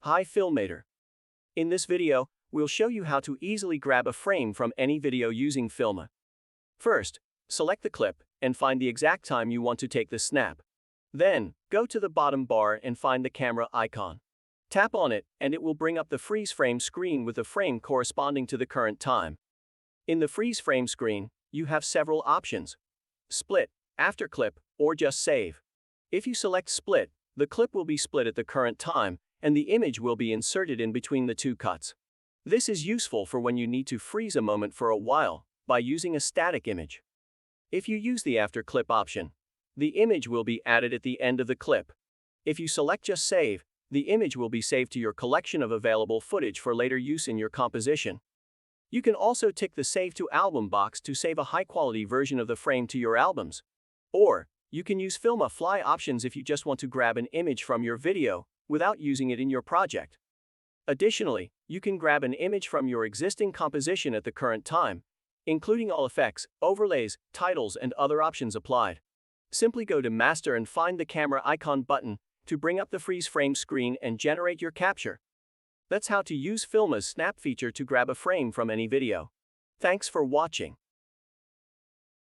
Hi Filmator. In this video, we'll show you how to easily grab a frame from any video using Filma. First, select the clip and find the exact time you want to take the snap. Then, go to the bottom bar and find the camera icon. Tap on it and it will bring up the freeze frame screen with the frame corresponding to the current time. In the freeze frame screen, you have several options: split, after clip, or just save. If you select split, the clip will be split at the current time, and the image will be inserted in between the two cuts. This is useful for when you need to freeze a moment for a while by using a static image. If you use the after clip option, the image will be added at the end of the clip. If you select just save, the image will be saved to your collection of available footage for later use in your composition. You can also tick the Save to Album box to save a high-quality version of the frame to your albums. Or, you can use Filma Fly options if you just want to grab an image from your video without using it in your project. Additionally, you can grab an image from your existing composition at the current time, including all effects, overlays, titles, and other options applied. Simply go to Master and find the camera icon button to bring up the freeze frame screen and generate your capture. That's how to use Filma's Snap feature to grab a frame from any video. Thanks for watching.